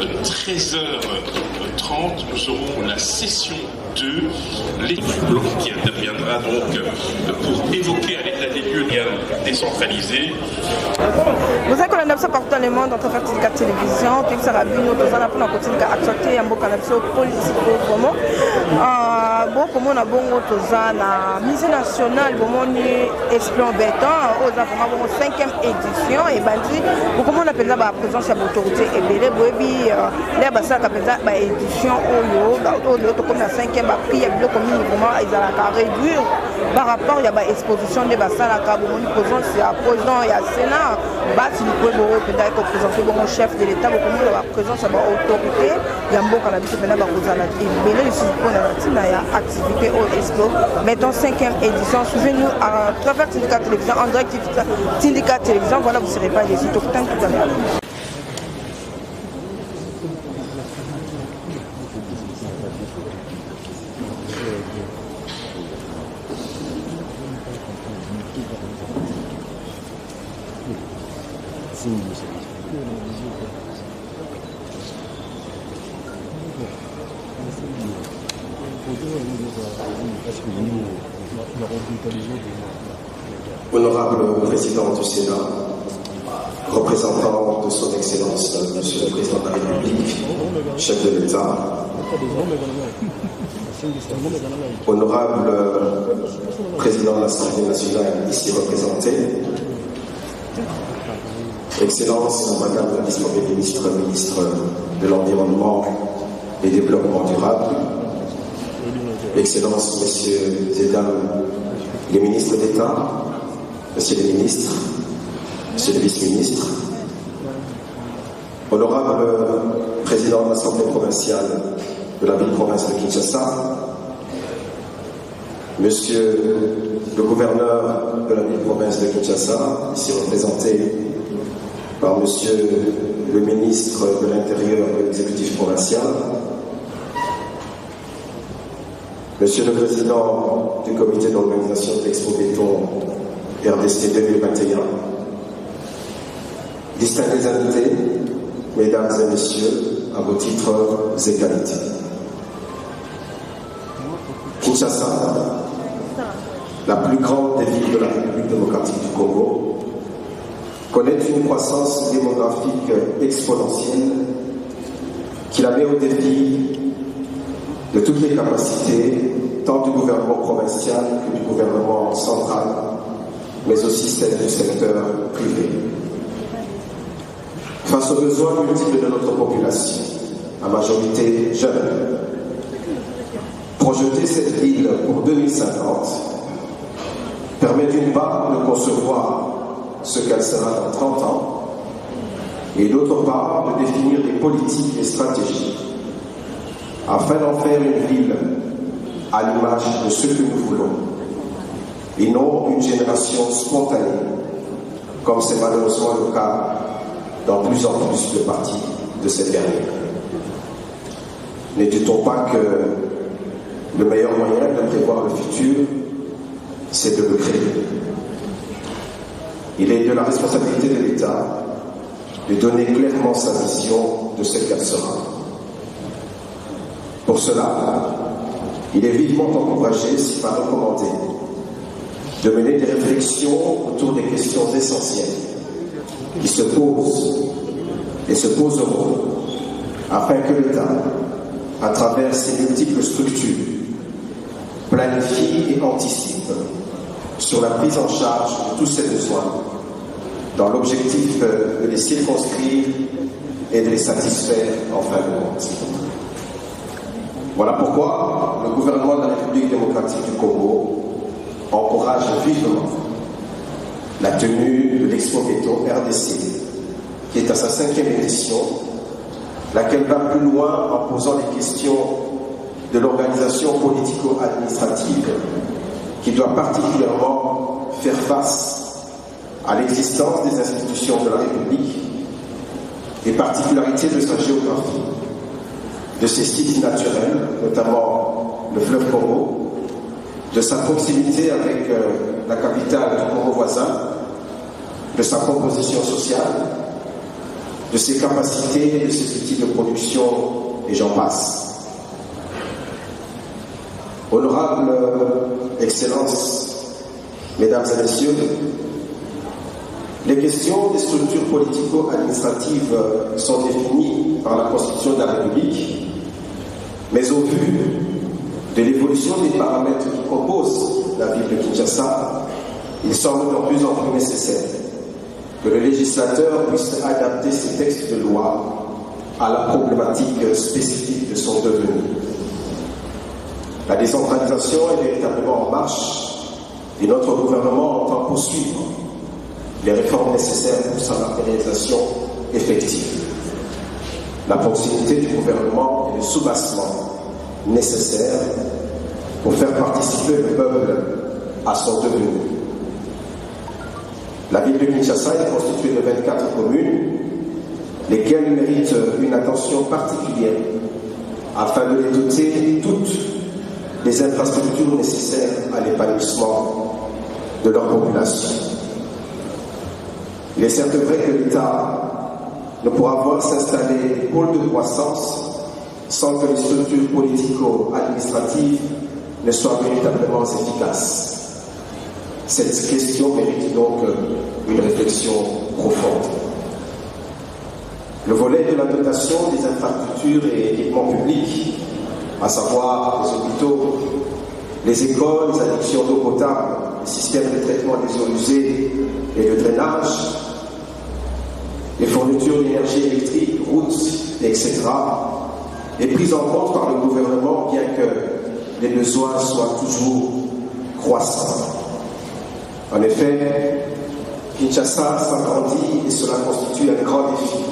13h30, nous aurons la session 2, l'équipe blanc qui interviendra donc pour évoquer à l'état des lieux décentralisés. Vous savez qu'on a partout dans le monde en train de faire la télévision, puis que ça va bien, nous avons continué à actualité, un beau canapé politique, comment. Bon, comme on a bon la musée nationale, bon, on est espion béton, aux enfants, 5e édition, et bandi, comme on appelle ça, la présence de l'autorité, et bien, les bassins qui appellent ça, édition, comme la 5e, puis il y a bien comme vraiment, ils ont réduire par rapport à l'exposition des bassins, la Cabomoni, présence, il y a président, il y a Sénat, si vous pouvez peut-être représenter mon chef de l'État, beaucoup de la présence de l'autorité, il y a un bon cannabis, maintenant, il y a une activité au Expo. Mettons 5e édition, suivez-nous à travers Syndicat Télévision, en direct Syndicat Télévision, voilà, vous ne serez pas déçus. Tout à l'heure. Honorable Président du Sénat, représentant de son Excellence, Monsieur le Président de la République, chef de l'État, honorable Président de l'Assemblée nationale ici représenté, Excellence Madame la Vice-Première ministre, ministre de l'Environnement et du Développement durable, Excellences, Messieurs et Dames, les ministres d'État, Messieurs les ministres, Messieurs les vice-ministres, honorable Président de l'Assemblée provinciale de la ville-province de Kinshasa, Monsieur le gouverneur de la ville-province de Kinshasa, ici représenté par Monsieur le ministre de l'Intérieur de l'exécutif provincial, Monsieur le Président du comité d'organisation de l'Expo Béton RDC 2021, distingués invités, Mesdames et Messieurs, à vos titres et qualités. Kinshasa, la plus grande des villes de la République démocratique du Congo, connaît une croissance démographique exponentielle qui la met au défi de toutes les capacités, tant du gouvernement provincial que du gouvernement central, mais aussi celles du secteur privé. Face aux besoins multiples de notre population, à majorité jeune, projeter cette ville pour 2050 permet d'une part de concevoir ce qu'elle sera dans 30 ans et d'autre part de définir des politiques et stratégies afin d'en faire une ville à l'image de ce que nous voulons et non une génération spontanée comme c'est malheureusement le cas dans plus en plus de parties de cette dernière. N'écoutons pas que le meilleur moyen de prévoir le futur, c'est de le créer. Il est de la responsabilité de l'État de donner clairement sa vision de ce qu'elle sera. Pour cela, il est vivement encouragé, si pas recommandé, de mener des réflexions autour des questions essentielles qui se posent et se poseront afin que l'État, à travers ses multiples structures, planifie et anticipe sur la prise en charge de tous ces besoins dans l'objectif de les circonscrire et de les satisfaire en fin de compte. Voilà pourquoi le gouvernement de la République démocratique du Congo encourage vivement la tenue de l'Expo Béton RDC, qui est à sa 5e édition, laquelle va plus loin en posant les questions de l'organisation politico-administrative qui doit particulièrement faire face à l'existence des institutions de la République, des particularités de sa géographie, de ses sites naturels, notamment le fleuve Congo, de sa proximité avec la capitale du Congo voisin, de sa composition sociale, de ses capacités, de ses outils de production, et j'en passe. Honorables Excellences, Mesdames et Messieurs, les questions des structures politico-administratives sont définies par la Constitution de la République, mais au vu de l'évolution des paramètres qui composent la ville de Kinshasa, il semble de plus en plus nécessaire que le législateur puisse adapter ses textes de loi à la problématique spécifique de son devenir. La décentralisation est véritablement en marche et notre gouvernement entend poursuivre les réformes nécessaires pour sa matérialisation effective. La proximité du gouvernement et le soubassement nécessaires pour faire participer le peuple à son devenir. La ville de Kinshasa est constituée de 24 communes, lesquelles méritent une attention particulière afin de les doter toutes les infrastructures nécessaires à l'épanouissement de leur population. Il est certes vrai que l'État ne pourra voir s'installer des pôles de croissance sans que les structures politico-administratives ne soient véritablement efficaces. Cette question mérite donc une réflexion profonde. Le volet de la dotation des infrastructures et équipements publics, à savoir les hôpitaux, les écoles, les addictions d'eau potable, les systèmes de traitement des eaux usées et de drainage, les fournitures d'énergie électrique, routes, etc., est prise en compte par le gouvernement, bien que les besoins soient toujours croissants. En effet, Kinshasa s'agrandit et cela constitue un grand défi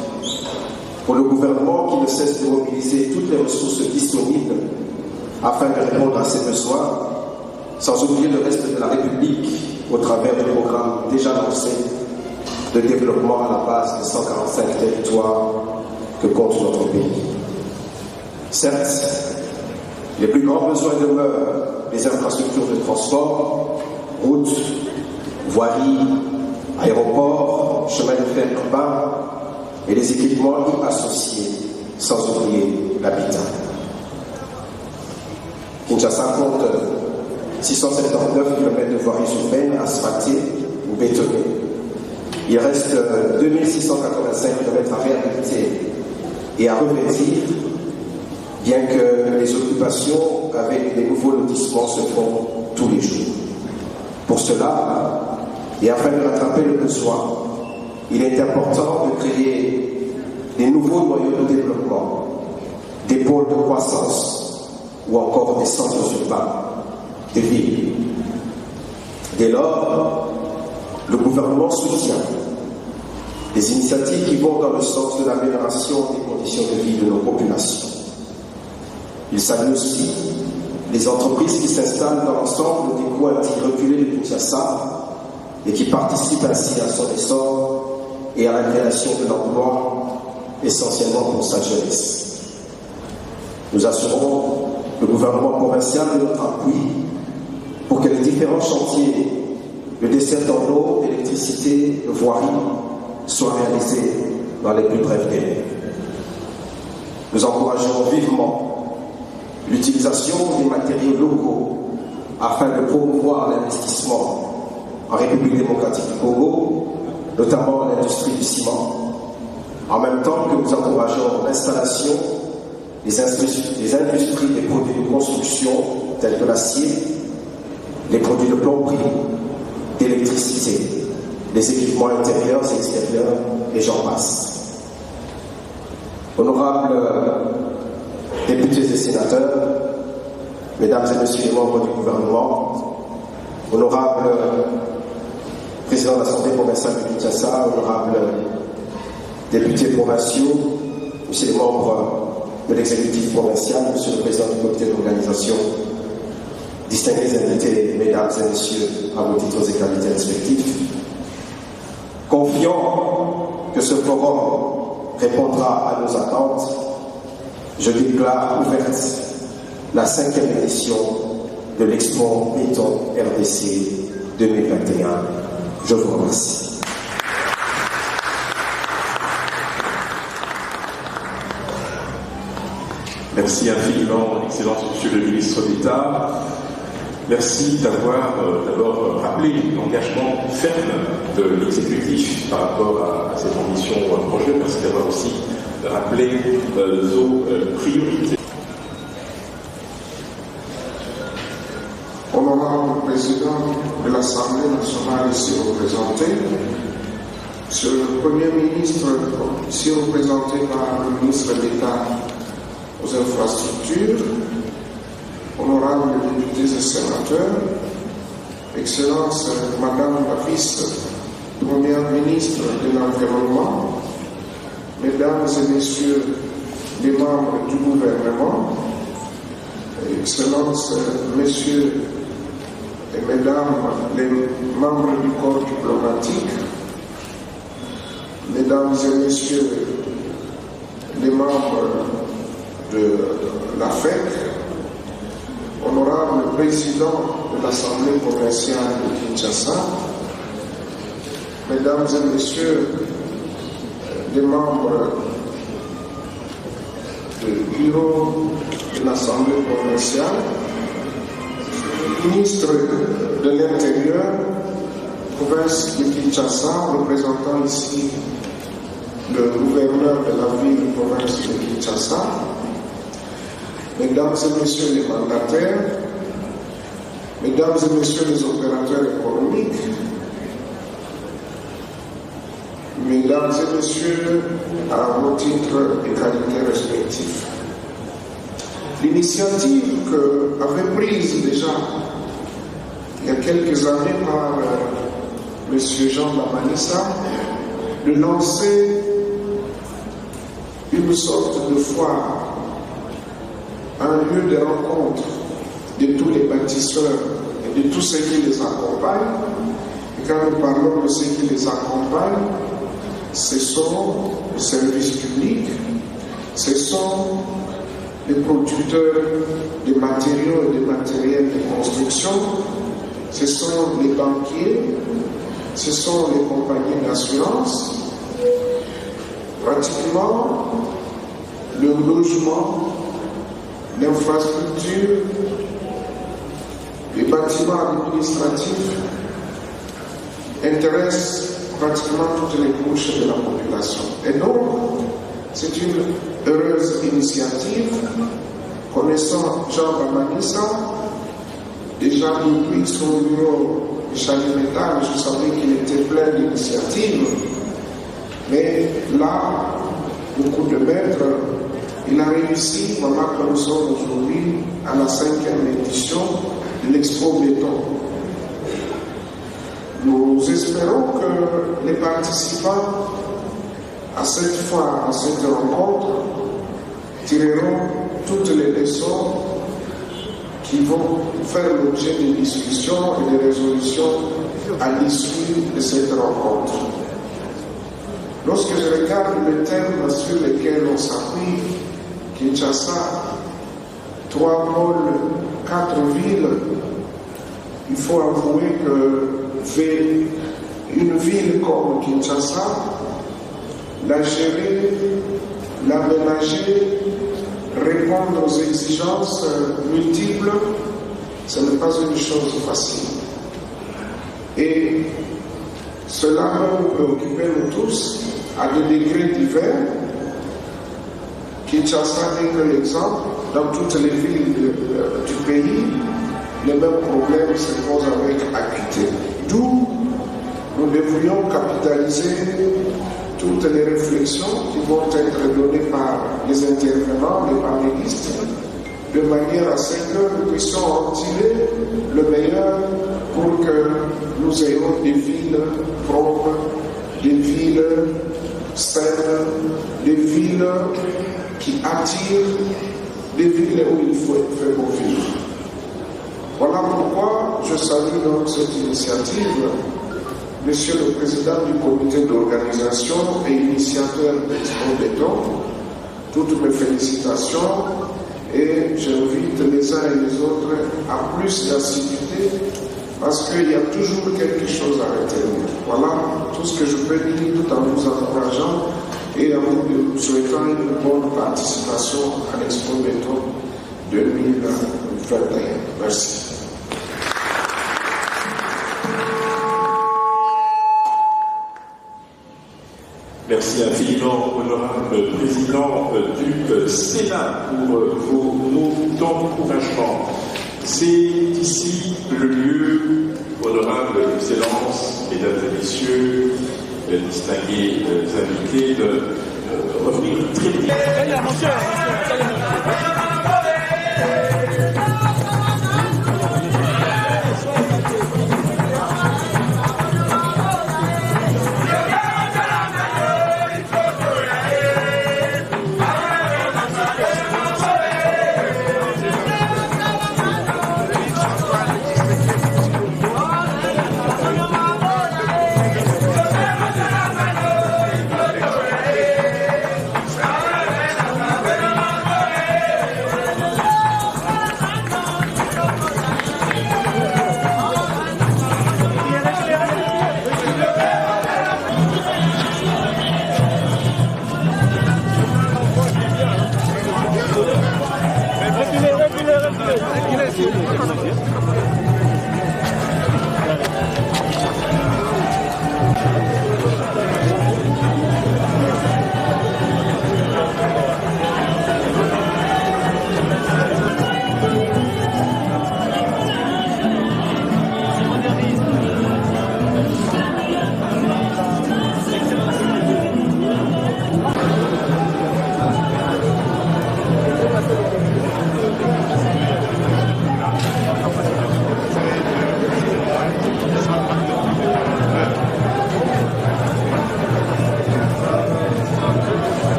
pour le gouvernement qui ne cesse de mobiliser toutes les ressources disponibles afin de répondre à ses besoins, sans oublier le reste de la République au travers des programmes déjà lancés de développement à la base des 145 territoires que compte notre pays. Certes, les plus grands besoins demeurent les infrastructures de transport, routes, voiries, aéroports, chemins de fer urbains et les équipements y associés, sans oublier l'habitat. Kinshasa compte 679 km de voiries urbaines asphaltées ou bétonnées. Il reste 2685 km à réhabiliter et à revêtir, bien que les occupations avec des nouveaux lotissements se font tous les jours. Pour cela, et afin de rattraper le besoin, il est important de créer des nouveaux noyaux de développement, des pôles de croissance ou encore des centres urbains, des villes. Dès lors, le gouvernement soutient des initiatives qui vont dans le sens de l'amélioration des conditions de vie de nos populations. Il salue aussi les entreprises qui s'installent dans l'ensemble des coins reculés de Kinshasa et qui participent ainsi à son essor et à la création de l'emploi, essentiellement pour sa jeunesse. Nous assurons le gouvernement provincial de notre appui pour que les différents chantiers de dessert en eau, d'électricité, de voirie soient réalisés dans les plus brefs délais. Nous encourageons vivement l'utilisation des matériaux locaux afin de promouvoir l'investissement en République démocratique du Congo, notamment l'industrie du ciment, en même temps que nous encourageons l'installation des industries des produits de construction tels que l'acier, les produits de plomberie, d'électricité, les équipements intérieurs et extérieurs, et j'en passe. Honorables députés et sénateurs, mesdames et messieurs les membres du gouvernement, honorables président de l'Assemblée provinciale de Kinshasa, honorables députés provinciaux, monsieur les membres de l'exécutif provincial, monsieur le président du comité d'organisation, distingués invités, mesdames et messieurs, à vos titres et qualités respectifs, confiant que ce forum répondra à nos attentes, je déclare ouverte la 5e édition de l'Expo Béton RDC 2021. Je vous remercie. Merci infiniment, Excellence Monsieur le Ministre d'État. Merci d'avoir d'abord rappelé l'engagement ferme de l'exécutif par rapport à cette ambition projet. Merci d'avoir aussi rappelé nos priorités. Honorable Président de l'Assemblée nationale ici représenté, Monsieur le Premier ministre ici représenté par le ministre d'État aux infrastructures, honorables députés et sénateurs, Excellence Madame la Vice-Première ministre de l'Environnement, Mesdames et Messieurs les membres du gouvernement, Excellences Messieurs et Mesdames les membres du corps diplomatique, Mesdames et Messieurs les membres de la FEC, honorable président de l'Assemblée provinciale de Kinshasa, Mesdames et Messieurs les membres du bureau de l'Assemblée provinciale, ministre de l'Intérieur, province de Kinshasa, représentant ici le gouverneur de la ville province de Kinshasa, Mesdames et Messieurs les mandataires, Mesdames et Messieurs les opérateurs économiques, Mesdames et Messieurs à vos titres et qualités respectifs. L'initiative qu'avait prise déjà il y a quelques années par M. Jean Bamanissa de lancer une sorte de foire, un lieu de rencontre de tous les bâtisseurs et de tous ceux qui les accompagnent. Et quand nous parlons de ceux qui les accompagnent, ce sont les services publics, ce sont les producteurs de matériaux et de matériel de construction, ce sont les banquiers, ce sont les compagnies d'assurance, pratiquement le logement, l'infrastructure, les bâtiments administratifs intéressent pratiquement toutes les couches de la population. Et donc, c'est une heureuse initiative. Connaissant Jean Bamanissa, déjà depuis son bureau de Chalimeta, je savais qu'il était plein d'initiatives. Mais là, au coup de maître, il a réussi, voilà que nous sommes aujourd'hui à la 5e édition de l'Expo Béton. Nous espérons que les participants à cette fois, à cette rencontre, tireront toutes les leçons qui vont faire l'objet de discussions et de résolutions à l'issue de cette rencontre. Lorsque je regarde les thèmes sur lesquels on s'appuie, Kinshasa, 3 pôles, 4 villes, il faut avouer que une ville comme Kinshasa, la gérer, l'aménager, répondre aux exigences multiples, ce n'est pas une chose facile. Et cela nous préoccupe nous tous à des degrés divers. Kinshasa n'est que l'exemple. Dans toutes les villes du pays, les mêmes problèmes se posent avec acuité. D'où nous devrions capitaliser toutes les réflexions qui vont être données par les intervenants, les panélistes, de manière à ce que nous puissions en tirer le meilleur pour que nous ayons des villes propres, des villes saines, des villes qui attirent, des villes où il faut faire bon vivre. Voilà pourquoi je salue donc cette initiative. Monsieur le Président du comité d'organisation et initiateur d'Expo Béton, toutes mes félicitations et j'invite les uns et les autres à plus d'assiduité parce qu'il y a toujours quelque chose à retenir. Voilà tout ce que je peux dire tout en vous encourageant et en vous souhaitant une bonne participation à l'Expo Béton 2021. Merci. Merci infiniment, honorable président du Sénat, pour vos mots d'encouragement. C'est ici le lieu, honorable Excellence, mesdames et messieurs, distingués invités, de revenir très vite.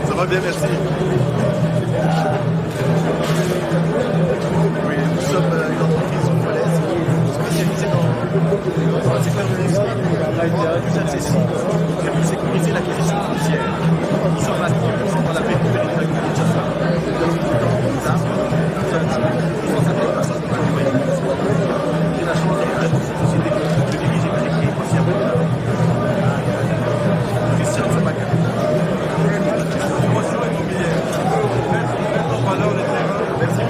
Ça va bien, merci. Oui, nous sommes une entreprise congolaise spécialisée dans le secteur de l'énergie, plus accessible, pour sécuriser l'acquisition foncière. Nous sommes actifs dans la périphérique de la Kinshasa. J'ai la chance d'être dans cette société que je dirige et qui est aussi avec Christian Sabaka. Promotion immobilière. Mettre en valeur les terrains. Merci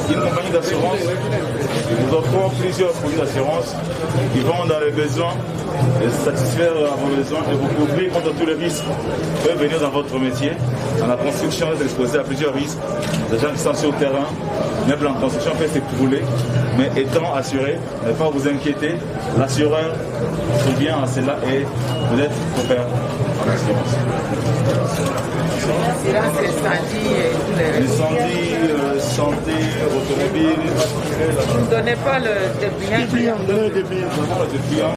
une compagnie d'assurance. Nous offrons plusieurs produits d'assurance qui vont dans les besoins et satisfaire à vos besoins et vous couvrir contre tous les risques qui peuvent venir dans votre métier. Dans la construction, vous êtes exposé à plusieurs risques. Les gens qui sont sur le terrain, même la construction peut s'écrouler, mais étant assuré, ne pas vous inquiéter, l'assureur survient à cela et peut-être faire en assurance. L'assurance incendie et tous les... Incendie, santé, automobile. Vous ne donnez pas le dépliant. Dépliant, donnez le dépliant. Vraiment le dépliant.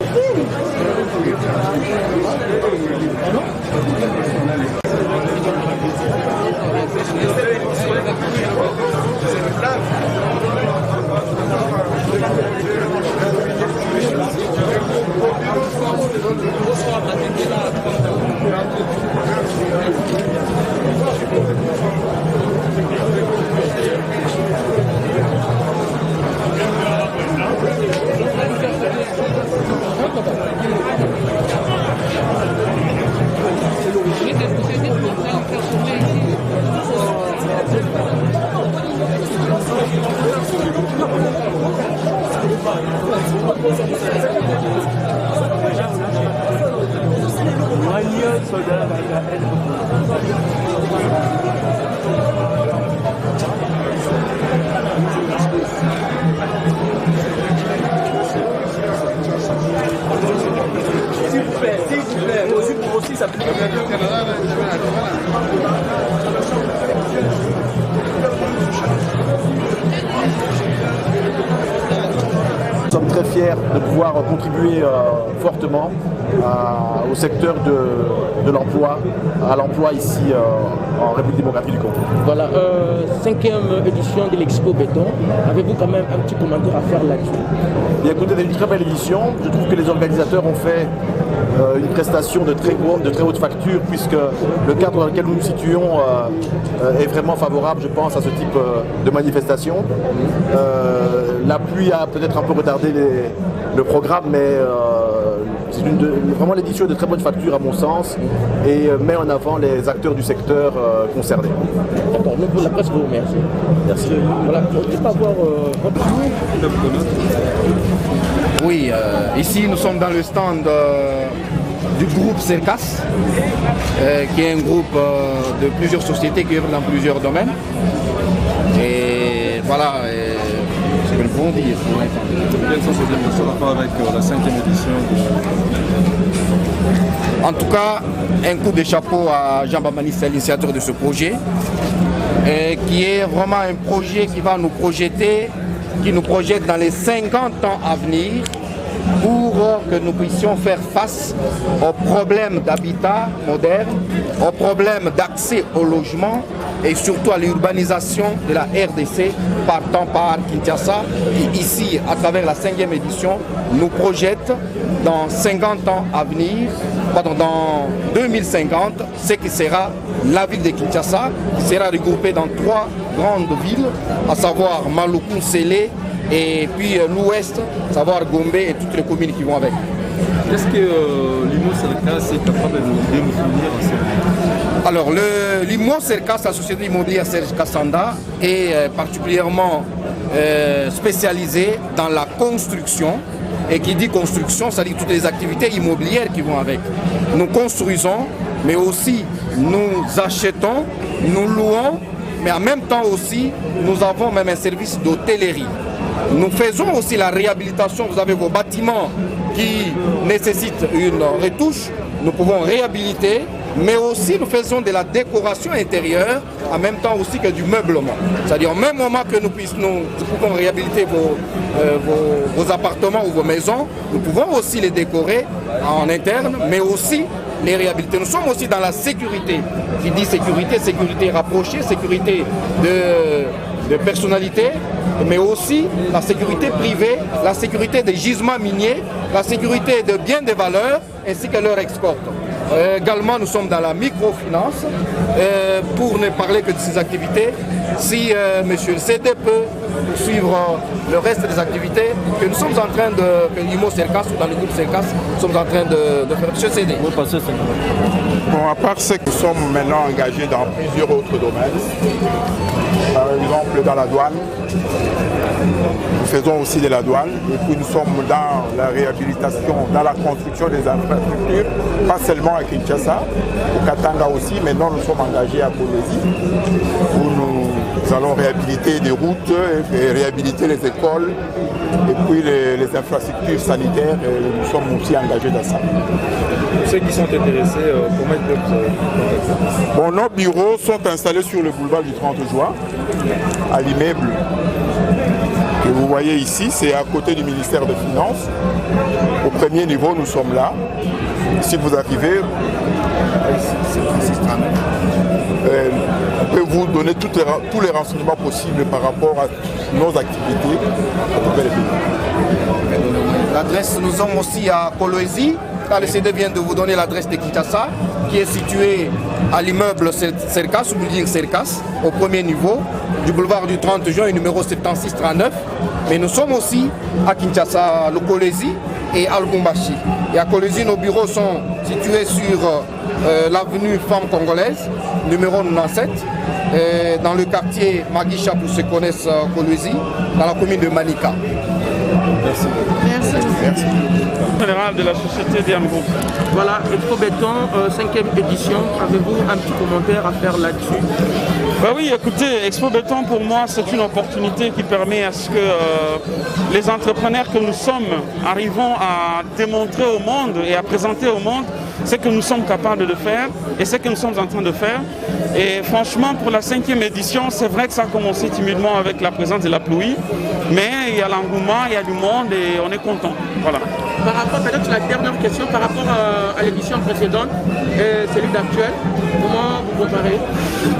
Nous sommes très fiers de pouvoir contribuer fortement au secteur de l'emploi, à l'emploi ici en République démocratique du Congo. Voilà, 5e édition de l'Expo Béton. Avez-vous quand même un petit commentaire à faire là-dessus? Bien, écoutez, c'est une très belle édition. Je trouve que les organisateurs ont fait une prestation de très haute facture, puisque le cadre dans lequel nous nous situons est vraiment favorable, je pense, à ce type de manifestation. La pluie a peut-être un peu retardé le programme, mais c'est vraiment l'édition de très bonne facture à mon sens et met en avant les acteurs du secteur concernés. D'accord, nous, la presse vous remercie. Merci. Voilà, on peut pas voir Oui, ici nous sommes dans le stand du groupe CERCAS, qui est un groupe de plusieurs sociétés qui œuvrent dans plusieurs domaines. Et voilà ce que nous pouvons dire. Quelle sont ces émissions à part avec la 5e édition En tout cas, un coup de chapeau à Jean Bamani, c'est l'initiateur de ce projet, qui est vraiment un projet qui va nous projeter, qui nous projette dans les 50 ans à venir, pour que nous puissions faire face aux problèmes d'habitat moderne, aux problèmes d'accès au logement et surtout à l'urbanisation de la RDC partant par Kinshasa, qui ici, à travers la 5e édition, nous projette dans 50 ans à venir, pardon, dans 2050, ce qui sera la ville de Kinshasa, qui sera regroupée dans 3 grandes villes, à savoir Maluku, Sélé, et puis l'ouest, savoir Gombe et toutes les communes qui vont avec. Est-ce que l'IMO CERCAS est capable de nous fournir en service? Alors, l'IMO CERCAS, la société immobilière Serge Kassanda, est particulièrement spécialisée dans la construction. Et qui dit construction, ça dit toutes les activités immobilières qui vont avec. Nous construisons, mais aussi nous achetons, nous louons, mais en même temps aussi, nous avons même un service d'hôtellerie. Nous faisons aussi la réhabilitation. Vous avez vos bâtiments qui nécessitent une retouche. Nous pouvons réhabiliter, mais aussi nous faisons de la décoration intérieure, en même temps aussi que du meublement. C'est-à-dire au même moment que nous pouvons réhabiliter vos appartements ou vos maisons, nous pouvons aussi les décorer en interne, mais aussi les réhabiliter. Nous sommes aussi dans la sécurité. Qui dit sécurité, sécurité rapprochée, sécurité de personnalité, mais aussi la sécurité privée, la sécurité des gisements miniers, la sécurité de biens de valeur, ainsi que leur export. Également, nous sommes dans la microfinance. Pour ne parler que de ces activités, si monsieur le CD peut suivre le reste des activités que nous sommes en train de, que l'IMO CERCAS ou dans le groupe CERCAS, nous sommes en train de faire. Monsieur CD. Bon, à part ce que nous sommes maintenant engagés dans plusieurs autres domaines, par exemple dans la douane, nous faisons aussi de la douane, et puis nous sommes dans la réhabilitation, dans la construction des infrastructures, pas seulement à Kinshasa, au Katanga aussi, maintenant nous sommes engagés à Kolwezi, où nous Nous allons réhabiliter des routes, et réhabiliter les écoles et puis les infrastructures sanitaires. Et nous sommes aussi engagés dans ça. Pour ceux qui sont intéressés, comment ils peuvent contacter? Bon, nos bureaux sont installés sur le boulevard du 30 juin, à l'immeuble que vous voyez ici. C'est à côté du ministère des Finances. Au premier niveau, nous sommes là. Si vous arrivez, on peut vous donner tous les renseignements possibles par rapport à nos activités à travers le pays. L'adresse, nous sommes aussi à Kolwezi. Là, le CD vient de vous donner l'adresse de Kinshasa, qui est située à l'immeuble Cercas, ou building Cercas, au premier niveau, du boulevard du 30 juin, numéro 7639. Mais nous sommes aussi à Kinshasa, le Kolwezi et à Lubumbashi. Et à Kolwezi, nos bureaux sont situés sur l'avenue Femme Congolaise, numéro 97, dans le quartier Magisha, pour ceux qui connaissent Kolwezi, dans la commune de Manika. Merci. Merci. Général de la société Diambo. Voilà, Expo Béton, 5e édition. Avez-vous un petit commentaire à faire là-dessus? Bah oui, écoutez, Expo Béton pour moi c'est une opportunité qui permet à ce que les entrepreneurs que nous sommes arrivons à démontrer au monde et à présenter au monde ce que nous sommes capables de faire et ce que nous sommes en train de faire. Et franchement, pour la 5e édition, c'est vrai que ça a commencé timidement avec la présence de la pluie, mais il y a l'engouement, il y a du monde et on est content. Voilà. Par rapport, peut-être la dernière question, par rapport à l'édition précédente et celui d'actuel, comment vous comparez?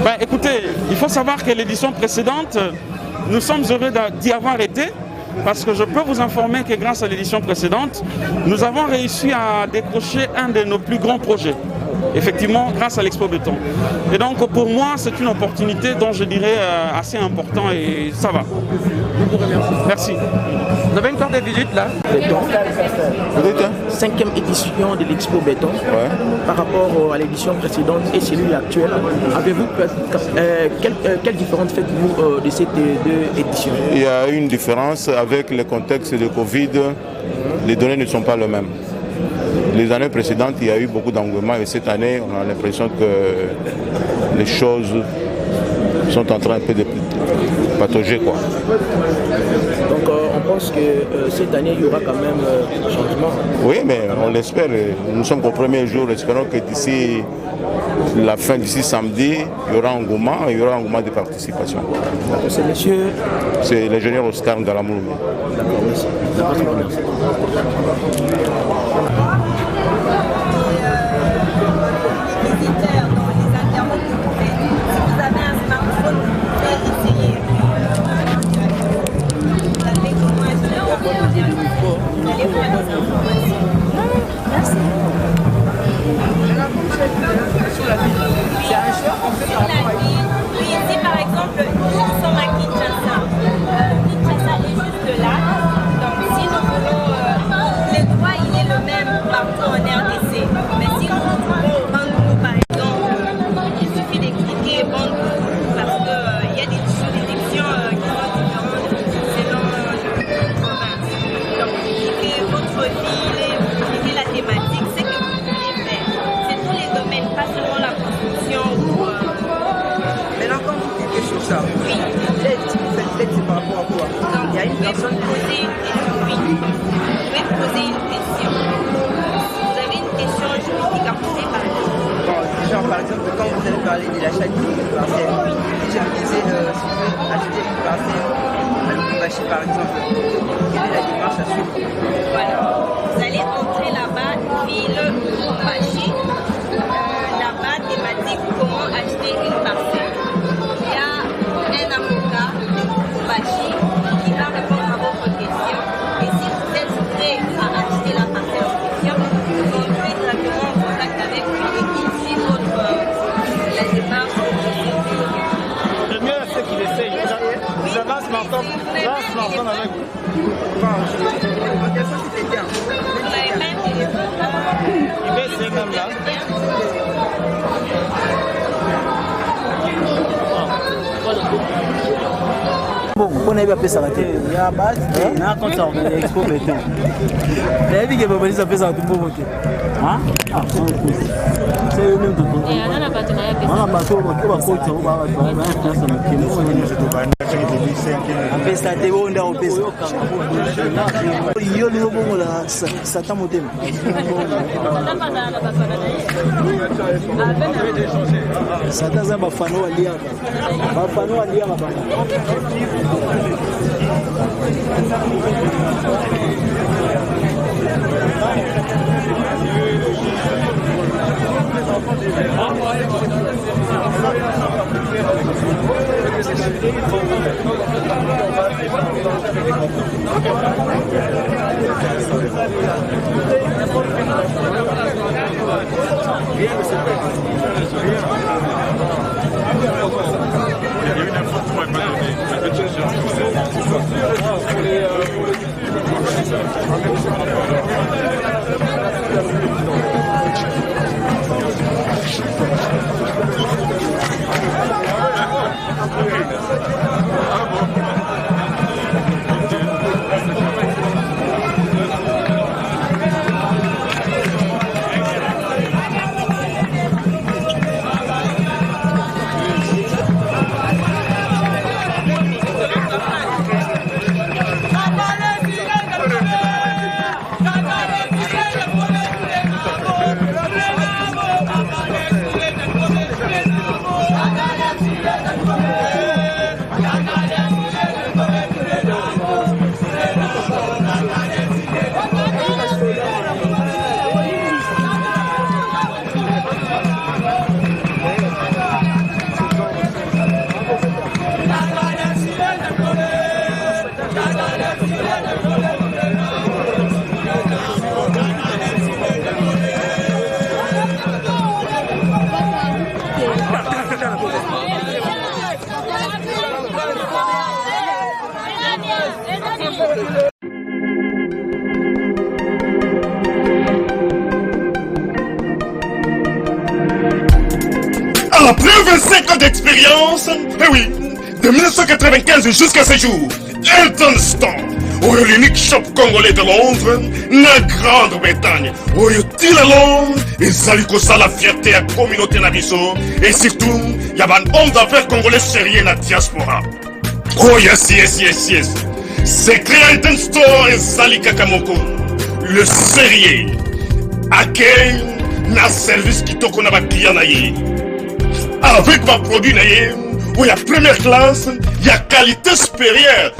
Ben, écoutez, il faut savoir que l'édition précédente, nous sommes heureux d'y avoir été, parce que je peux vous informer que grâce à l'édition précédente, nous avons réussi à décrocher un de nos plus grands projets. Effectivement, grâce à l'Expo Béton. Et donc, pour moi, c'est une opportunité dont je dirais assez important et ça va. Je vous remercie. Merci. Vous avez une carte de visite là? Béton. 5e édition de l'Expo Béton. Ouais. Par rapport à l'édition précédente et celui actuel, avez-vous quelle différence faites-vous de ces deux éditions? Il y a une différence avec le contexte de Covid. Les données ne sont pas les mêmes. Les années précédentes, il y a eu beaucoup d'engouement et cette année, on a l'impression que les choses sont en train un peu de patauger, quoi. Donc on pense que cette année, il y aura quand même changement. Oui, mais on l'espère. Nous sommes qu'au premier jour. Espérons que d'ici la fin, d'ici samedi, il y aura engouement de participation. C'est monsieur? C'est l'ingénieur Oscar Ngalamouloumi. D'accord, merci. Merci. Oui, ici par exemple, nous sommes à Kinshasa. Kinshasa est juste là. Donc si nous voulons, le droit il est le même partout en RDC. Mais si nous voulons Bandungu par exemple, il suffit d'expliquer Bandungu parce qu'il y a des juridictions qui sont différentes selon le province. Donc expliquer votre ville et vous expliquer la thématique, c'est que vous voulez faire. C'est tous les domaines, pas seulement la construction ou... Maintenant, quand vous cliquez sur ça, l'aide, vous faites l'aide, c'est par rapport à quoi? Il y a une personne qui poser une question. Oui. Vous pouvez poser une question. Vous avez une question juridique à poser par exemple. Bon, genre par exemple, quand vous allez parler de l'achat d'une parcelle, si je me disais, si je veux acheter une parcelle à Lubumbashi par exemple, quelle est la démarche à suivre? Voilà. Vous allez entrer là-bas, ville Lubumbashi. Là-bas, thématique comment acheter une parcelle. Il y a un avocat de Lubumbashi qui va répondre à votre question. Et si vous êtes prêt à acheter la parcelle en question, vous entrez directement en contact avec lui et il suit la démarche. Le mieux, c'est qu'il essaye. Vous avancez maintenant avec vous. On a appelé ça la télé. Il y a base, on a compte ça, on a expo béton. Il a dit que Babali ça fait ça tout pour voter. Hein? Ah, c'est eux même de tout. Et on a un partenariat. On a un bateau, on va coach, on va faire ça. On peut ça, on est au pays. Il y a le bon là, ça t'a monté. Ça t'a ça bafano alia. Bafano alia baba. Après 25 ans d'expérience, eh oui, de 1995 jusqu'à ce jour, Eltonstan, l'unique shop congolais de Londres, la Grande-Bretagne, il a la fierté à la communauté nabiso, et surtout, il y a un homme d'affaires congolais sérieux dans la diaspora. Oh yes. C'est créé Eltonstan et Zali Kakamoko, le sérieux, à quel na service qui t'a qu'on a client naïe. Avec ma produit, il y a première classe, il y a qualité supérieure